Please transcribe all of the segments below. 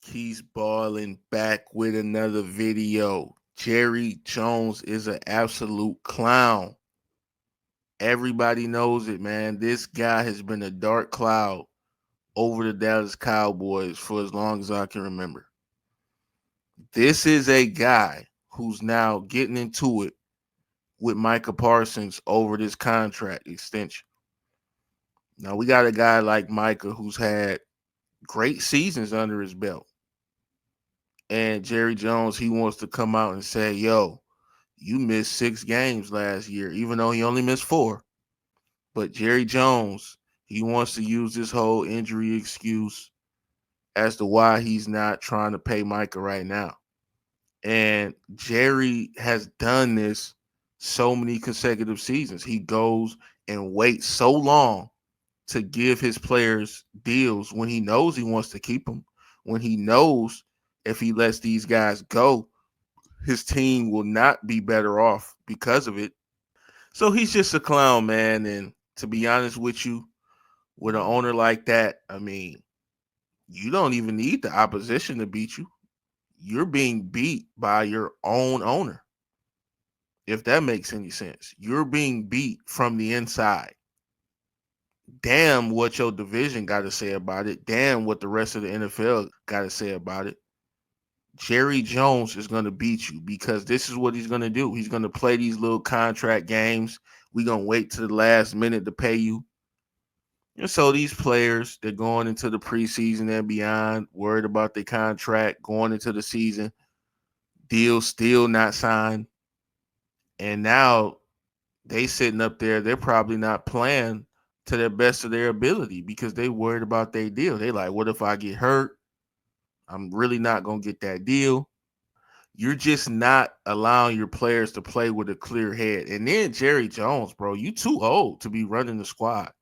Keys balling back with another video. Jerry Jones is an absolute clown. Everybody knows it, man. This guy has been a dark cloud over the Dallas Cowboys for as long as I can remember. This is a guy who's now getting into it with Micah Parsons over this contract extension. Now, we got a guy like Micah who's had great seasons under his belt. And Jerry Jones, he wants to come out and say, yo, you missed 6 games last year, even though he only missed 4. But Jerry Jones, he wants to use this whole injury excuse as to why he's not trying to pay Micah right now. And Jerry has done this so many consecutive seasons. He goes and waits so long to give his players deals when he knows he wants to keep them, when he knows if he lets these guys go, his team will not be better off because of it. So he's just a clown, man. And to be honest with you, with an owner like that, I mean, you don't even need the opposition to beat you. You're being beat by your own owner. If that makes any sense, you're being beat from the inside. Damn what your division got to say about it. Damn what the rest of the NFL got to say about it. Jerry Jones is going to beat you because this is what he's going to do. He's going to play these little contract games. We're going to wait to the last minute to pay you. And so these players, they're going into the preseason and beyond, worried about their contract, going into the season, deal still not signed. And now they sitting up there, they're probably not playing to the best of their ability because they worried about their deal. They like, what if I get hurt? I'm really not going to get that deal. You're just not allowing your players to play with a clear head. And then Jerry Jones, bro, you too old to be running the squad.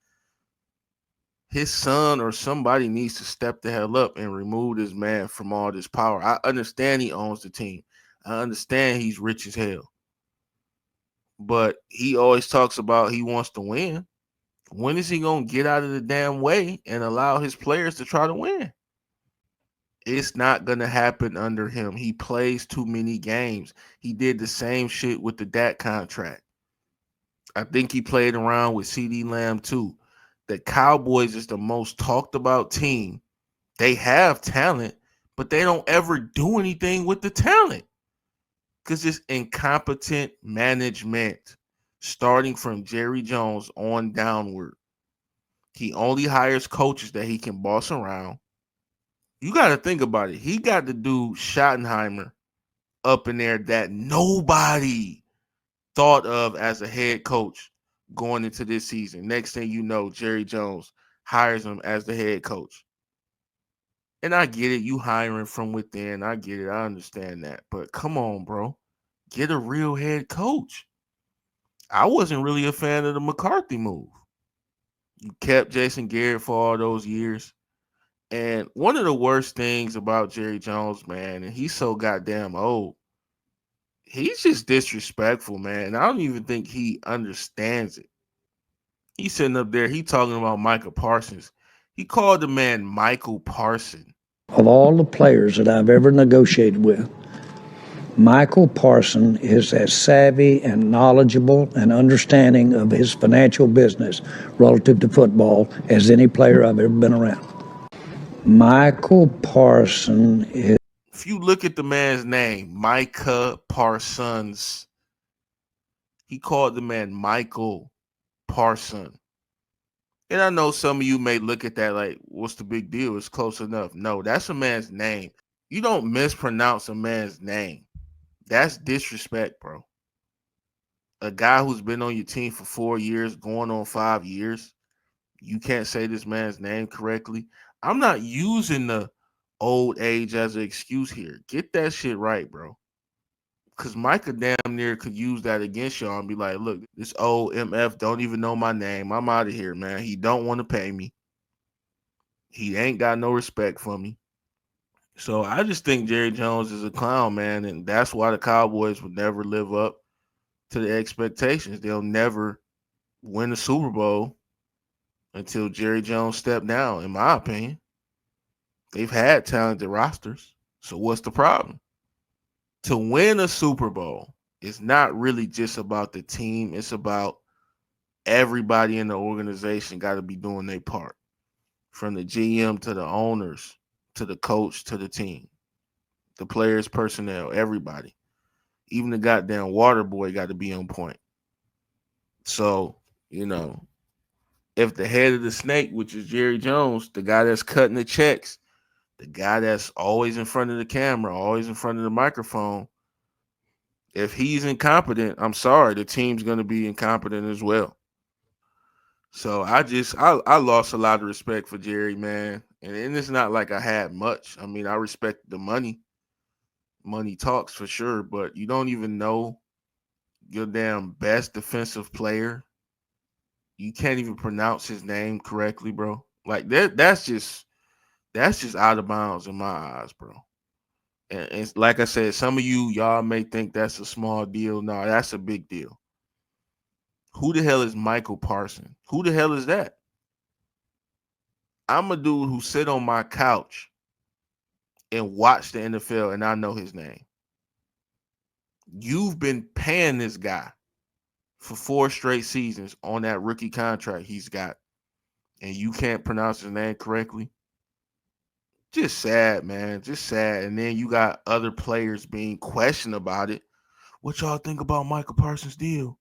His son or somebody needs to step the hell up and remove this man from all this power. I understand he owns the team. I understand he's rich as hell. But he always talks about he wants to win. When is he going to get out of the damn way and allow his players to try to win? It's not going to happen under him. He plays too many games. He did the same shit with the Dak contract. I think he played around with CD Lamb too. The Cowboys is the most talked about team. They have talent, but they don't ever do anything with the talent because it's incompetent management starting from Jerry Jones on downward. He only hires coaches that he can boss around. You got to think about it. He got to do Schottenheimer up in there that nobody thought of as a head coach going into this season. Next thing you know, Jerry Jones hires him as the head coach. And I get it, you hiring from within. I get it. I understand that. But come on, bro. Get a real head coach. I wasn't really a fan of the McCarthy move. You kept Jason Garrett for all those years. And one of the worst things about Jerry Jones, man, and he's so goddamn old, he's just disrespectful, man. And I don't even think he understands it. He's sitting up there, he talking about Micah Parsons. He called the man Michael Parson. Of all the players that I've ever negotiated with, Michael Parson is as savvy and knowledgeable and understanding of his financial business relative to football as any player I've ever been around. Michael Parson is. If you look at the man's name, Micah Parsons, he called the man Michael Parson. And I know some of you may look at that like, what's the big deal? It's close enough. No, that's a man's name. You don't mispronounce a man's name. That's disrespect, bro. A guy who's been on your team for 4 years, going on 5 years, you can't say this man's name correctly. I'm not using the old age as an excuse here. Get that shit right, bro. Because Micah damn near could use that against y'all and be like, look, this old MF don't even know my name. I'm out of here, man. He don't want to pay me. He ain't got no respect for me. So I just think Jerry Jones is a clown, man. And that's why the Cowboys would never live up to the expectations. They'll never win the Super Bowl until Jerry Jones stepped down, in my opinion. They've had talented rosters. So what's the problem? To win a Super Bowl, it's not really just about the team. It's about everybody in the organization got to be doing their part. From the GM to the owners to the coach to the team, the players, personnel, everybody. Even the goddamn water boy got to be on point. So, you know, if the head of the snake, which is Jerry Jones, the guy that's cutting the checks, the guy that's always in front of the camera, always in front of the microphone, if he's incompetent, I'm sorry, the team's going to be incompetent as well. So I lost a lot of respect for Jerry, man. And it's not like I had much. I mean, I respect the money. Money talks for sure, but you don't even know your damn best defensive player. You can't even pronounce his name correctly, bro. Like that's just out of bounds in my eyes, bro. And it's like I said, some of y'all may think that's a small deal. No, that's a big deal. Who the hell is Michael Parsons? Who the hell is that? I'm a dude who sit on my couch and watch the NFL and I know his name. You've been paying this guy for 4 straight seasons on that rookie contract he's got, and you can't pronounce his name correctly. Just sad, man. Just sad. And then you got other players being questioned about it. What y'all think about Michael Parsons' deal?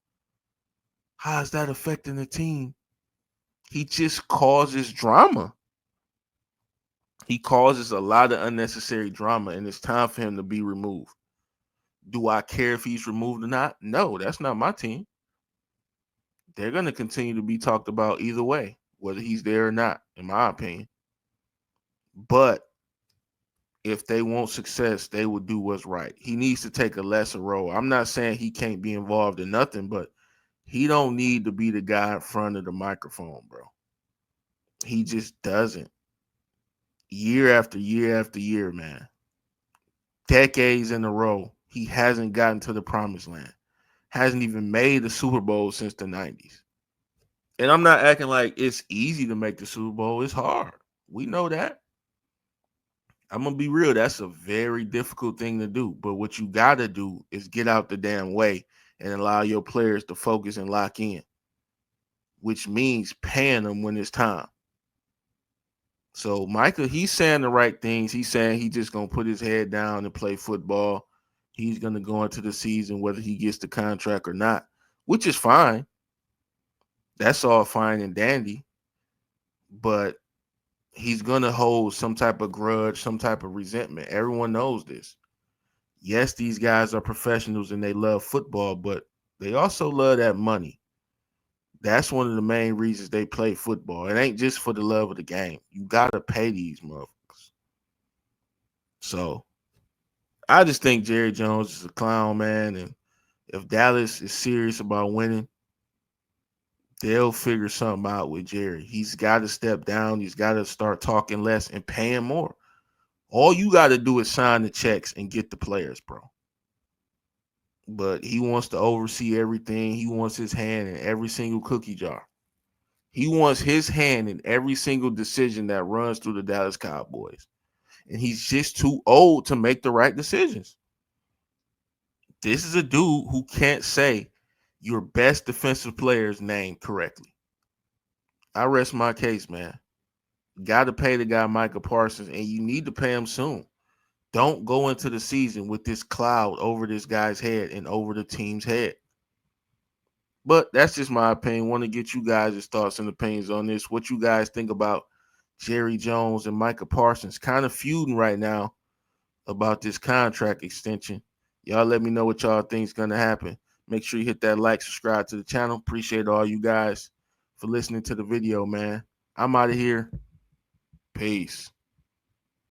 How is that affecting the team? He just causes drama. He causes a lot of unnecessary drama, and it's time for him to be removed. Do I care if he's removed or not? No, that's not my team. They're going to continue to be talked about either way, whether he's there or not, in my opinion. But if they want success, they will do what's right. He needs to take a lesser role. I'm not saying he can't be involved in nothing, but he don't need to be the guy in front of the microphone, bro. He just doesn't. Year after year after year, man. Decades in a row, he hasn't gotten to the promised land. Hasn't even made the Super Bowl since the 90s. And I'm not acting like it's easy to make the Super Bowl. It's hard. We know that. I'm gonna be real. That's a very difficult thing to do. But what you gotta do is get out the damn way and allow your players to focus and lock in, which means paying them when it's time. So Micah, he's saying the right things. He's saying he just gonna put his head down and play football. He's gonna go into the season whether he gets the contract or not, which is fine. That's all fine and dandy. But he's gonna hold some type of grudge, some type of resentment. Everyone knows this. Yes, these guys are professionals and they love football, but they also love that money. That's one of the main reasons they play football. It ain't just for the love of the game. You gotta pay these motherfuckers. So I just think Jerry Jones is a clown, man. And if Dallas is serious about winning, they'll figure something out with Jerry. He's got to step down. He's got to start talking less and paying more. All you got to do is sign the checks and get the players, bro. But he wants to oversee everything. He wants his hand in every single cookie jar. He wants his hand in every single decision that runs through the Dallas Cowboys. And he's just too old to make the right decisions. This is a dude who can't say your best defensive player's name correctly. I rest my case, man. Got to pay the guy Micah Parsons, and you need to pay him soon. Don't go into the season with this cloud over this guy's head and over the team's head. But that's just my opinion. Want to get you guys' thoughts and opinions on this. What you guys think about Jerry Jones and Micah Parsons kind of feuding right now about this contract extension. Y'all let me know what y'all think is going to happen. Make sure you hit that like, subscribe to the channel. Appreciate all you guys for listening to the video, man. I'm out of here. Peace.